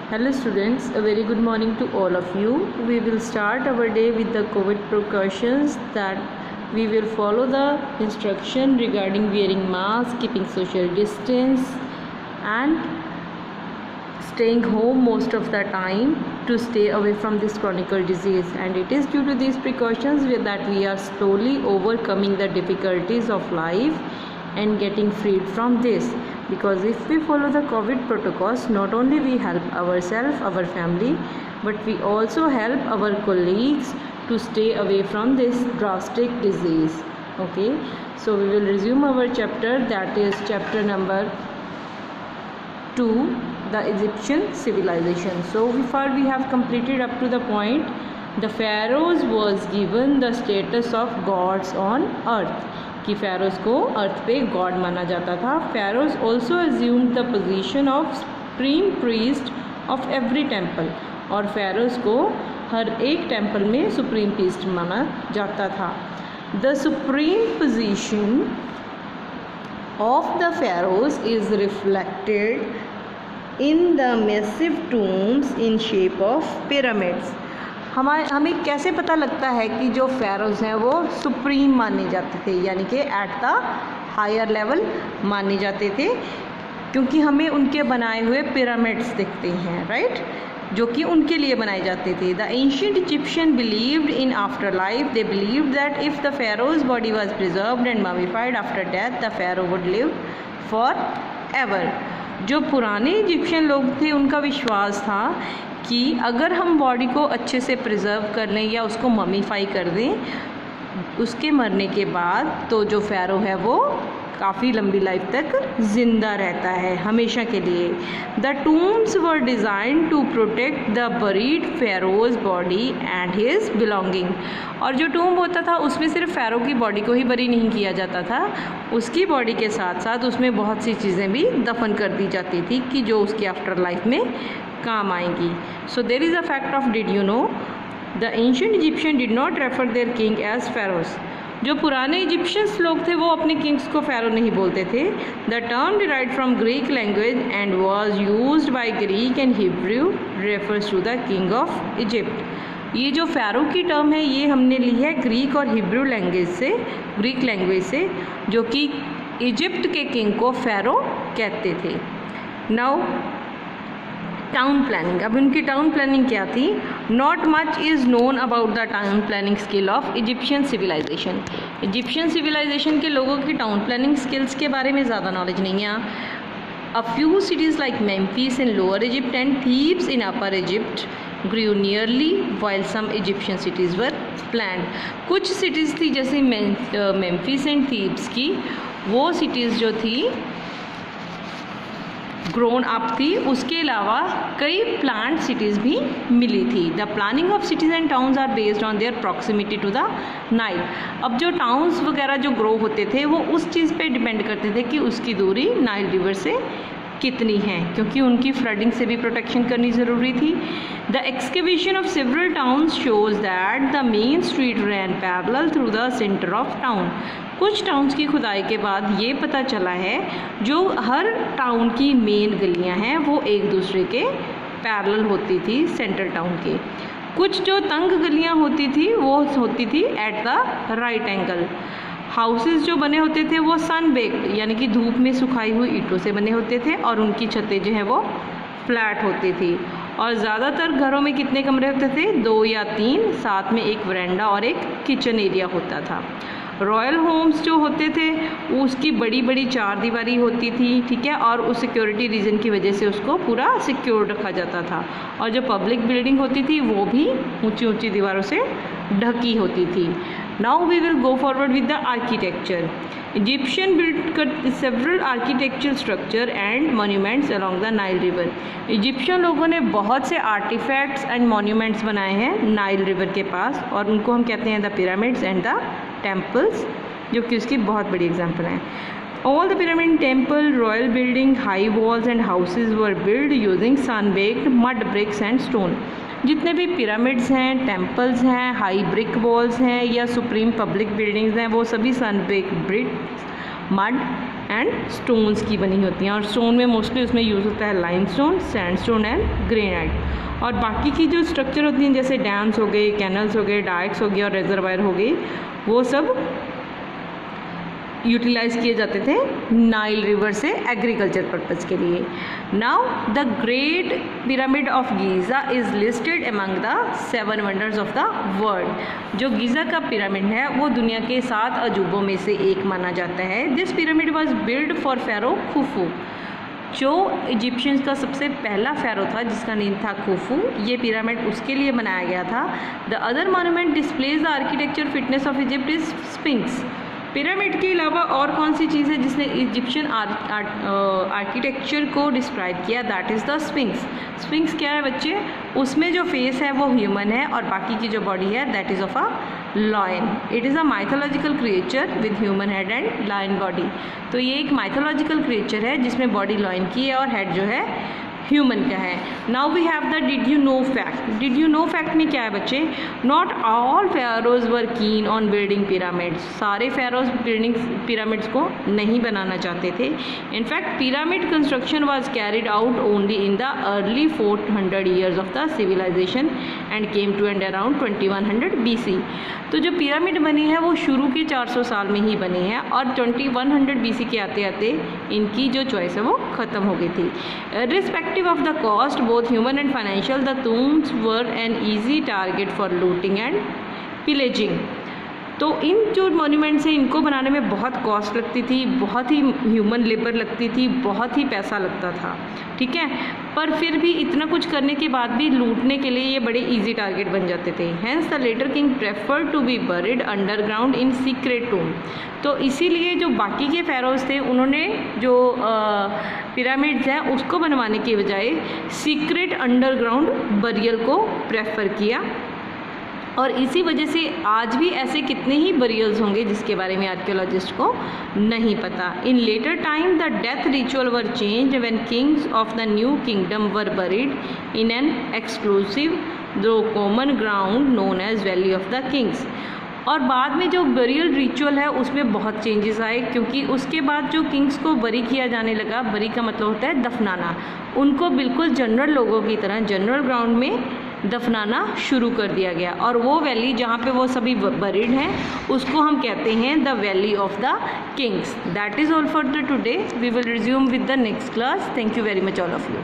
Hello students, a very good morning to all of you. We will start our day with the COVID precautions that we will follow the instruction regarding wearing mask, keeping social distance and staying home most of the time to stay away from this chronic disease. And it is due to these precautions that we are slowly overcoming the difficulties of life and getting freed from this, because if we follow the COVID protocols, not only we help ourselves, our family, but we also help our colleagues to stay away from this drastic disease. Okay, so we will resume our chapter, that is chapter number 2, the Egyptian civilization. So far we have completed up to the point the pharaohs was given the status of gods on earth, कि pharaohs को अर्थ पे God माना जाता था. pharaohs also assumed the position of supreme priest of every temple, और pharaohs को हर एक temple में सुप्रीम प्रीस्ट माना जाता था. The supreme position of the pharaohs is reflected in the massive tombs in shape of pyramids. हमें कैसे पता लगता है कि जो फेरोज हैं वो सुप्रीम माने जाते थे, यानी कि एट द हायर लेवल माने जाते थे, क्योंकि हमें उनके बनाए हुए पिरामिड्स दिखते हैं, राइट, जो कि उनके लिए बनाए जाते थे. The ancient Egyptian believed in after life. They believed that if the pharaoh's body was preserved and mummified after death the pharaoh would live for ever. जो पुराने इजिप्शियन लोग थे उनका विश्वास था कि अगर हम बॉडी को अच्छे से प्रिजर्व कर लें या उसको ममीफाई कर दें उसके मरने के बाद, तो जो फ़ैरो है वो काफ़ी लंबी लाइफ तक ज़िंदा रहता है, हमेशा के लिए. The tombs were designed to protect the buried pharaoh's body and his belonging. और जो टूम्ब होता था उसमें सिर्फ फ़ैरो की बॉडी को ही बरी नहीं किया जाता था, उसकी बॉडी के साथ साथ उसमें बहुत सी चीज़ें भी दफन कर दी जाती थी कि जो उसकी आफ्टर लाइफ में काम आएंगी. So there is a fact of did you know the ancient Egyptian did not refer their king as pharaohs. जो पुराने इजिप्शियंस लोग थे वो अपने किंग्स को फ़ैरो नहीं बोलते थे. The term derived from Greek language and was used by Greek and Hebrew refers to the king of Egypt. ये जो फ़ैरो की टर्म है ये हमने ली है ग्रीक और हिब्रू लैंग्वेज से, जो कि इजिप्ट के किंग को फ़ैरो कहते थे. Now town planning. अब उनकी टाउन प्लानिंग क्या थी? Not much is known about the town planning skill of Egyptian civilisation. Egyptian civilisation के लोगों की टाउन प्लानिंग स्किल्स के बारे में ज़्यादा नॉलेज नहीं है. A few cities like Memphis in lower Egypt and Thebes in upper Egypt grew nearly while some Egyptian cities were planned. कुछ सिटीज़ थी जैसे मेम्फिस एंड थीब्स की, वो सिटीज़ जो थी ग्रोन अप थी, उसके अलावा कई प्लान्ड सिटीज़ भी मिली थी. The planning of cities and towns are based on their proximity to the Nile. अब जो टाउन्स वगैरह जो ग्रो होते थे वो उस चीज़ पे डिपेंड करते थे कि उसकी दूरी नाइल रिवर से कितनी है, क्योंकि उनकी फ्लडिंग से भी प्रोटेक्शन करनी ज़रूरी थी. The excavation of several towns shows that the main street ran parallel through the centre of town. कुछ टाउन्स की खुदाई के बाद ये पता चला है जो हर टाउन की मेन गलियां हैं वो एक दूसरे के पैरेलल होती थी सेंट्रल टाउन के. कुछ जो तंग गलियां होती थी वो होती थी at the right angle. Houses जो बने होते थे वो सन बेक्ड, यानी कि धूप में सुखाई हुई ईंटों से बने होते थे, और उनकी छतें जो है वो फ्लैट होती थी. और ज़्यादातर घरों में कितने कमरे होते थे? 2 या 3, साथ में एक वरांडा और एक किचन एरिया होता था. रॉयल होम्स जो होते थे उसकी बड़ी बड़ी 4 दीवारी होती थी, ठीक है, और उस सिक्योरिटी रीज़न की वजह से उसको पूरा सिक्योर रखा जाता था. और जो पब्लिक बिल्डिंग होती थी वो भी ऊंची ऊंची दीवारों से ढकी होती थी. Now we will go forward with the architecture. Egyptian built several architectural structure and monuments along the Nile River. Egyptian लोगों ने बहुत से आर्टिफैक्ट्स एंड मॉन्यूमेंट्स बनाए हैं नाइल रिवर के पास, और उनको हम कहते हैं the pyramids and the temples, जो कि उसकी बहुत बड़ी एग्जाम्पल हैं. All the pyramid, temple, royal building, high walls and houses were built using sun-baked mud bricks and stone. जितने भी पिरामिड्स हैं, टेम्पल्स हैं, हाई ब्रिक वॉल्स हैं या सुप्रीम पब्लिक बिल्डिंग्स हैं, वो सभी sun baked bricks, mud and stones की बनी होती हैं, और स्टोन में मोस्टली उसमें यूज़ होता है लाइमस्टोन, सैंडस्टोन एंड ग्रेनाइट। और बाकी की जो स्ट्रक्चर होती हैं जैसे डैम्स हो गए, कैनल्स हो गए, डाइक्स हो गए और रिजर्वायर हो गई, वो सब यूटिलाइज किए जाते थे नाइल रिवर से एग्रीकल्चर पर्पज़ के लिए। Now the great pyramid of Giza is listed among the 7 wonders of the world. जो गीज़ा का पिरामिड है वो दुनिया के 7 अजूबों में से एक माना जाता है। This pyramid was build for pharaoh Khufu, जो इजिप्शियंस का सबसे पहला फेरो था जिसका नेम था खुफू, ये पिरामिड उसके लिए बनाया गया था। The other monument displays the architecture fitness of Egypt is sphinx. Pyramid के अलावा और कौन सी चीज़ है जिसने इजिप्शियन आर्किटेक्चर को डिस्क्राइब किया, that is the sphinx. Sphinx क्या है बच्चे, उसमें जो फेस है वो ह्यूमन है और बाकी की जो बॉडी है that is of a lion. It is a mythological creature with human head and lion body. तो ये एक माइथोलॉजिकल क्रिएचर है जिसमें बॉडी लायन की है और हेड जो है ह्यूमन का है। Now we have the did you know fact. Did you know fact में क्या है बच्चे, not all Feroz were keen on building pyramids. सारे फेरोज बिल्डिंग पिरामिड्स को नहीं बनाना चाहते थे। In fact pyramid construction was carried out only in the early 400 years of the civilisation and came to end around 2100 BC। तो जो पिरामिड बनी है वो शुरू के 400 साल में ही बनी है और 2100 BC के आते आते इनकी जो चॉइस है वो ख़त्म हो गई थी। Irrespective of the cost, both human and financial, the tombs were an easy target for looting and pillaging. तो इन जो मॉन्यूमेंट्स हैं इनको बनाने में बहुत कॉस्ट लगती थी, बहुत ही ह्यूमन लेबर लगती थी, बहुत ही पैसा लगता था, ठीक है। पर फिर भी इतना कुछ करने के बाद भी लूटने के लिए ये बड़े इजी टारगेट बन जाते थे। Hence the later king preferred to be buried underground in secret tomb. तो इसीलिए जो बाकी के फेरोज थे उन्होंने जो पिरामिड्स हैं उसको बनवाने के बजाय सीक्रेट अंडरग्राउंड बरियल को प्रेफर किया। और इसी वजह से आज भी ऐसे कितने ही बरियल्स होंगे जिसके बारे में आर्कियोलॉजिस्ट को नहीं पता। In later time the death ritual were change when kings of the new kingdom were buried in an exclusive though common ground known as valley of the kings. और बाद में जो बरियल रिचुअल है उसमें बहुत चेंजेस आए, क्योंकि उसके बाद जो किंग्स को बरी किया जाने लगा, बरी का मतलब होता है दफनाना, उनको बिल्कुल जनरल लोगों की तरह जनरल ग्राउंड में दफनाना शुरू कर दिया गया। और वो वैली जहाँ पे वो सभी बरीड हैं उसको हम कहते हैं the valley of the kings. That is all for the today. We will resume with the next class. Thank you very much all of you.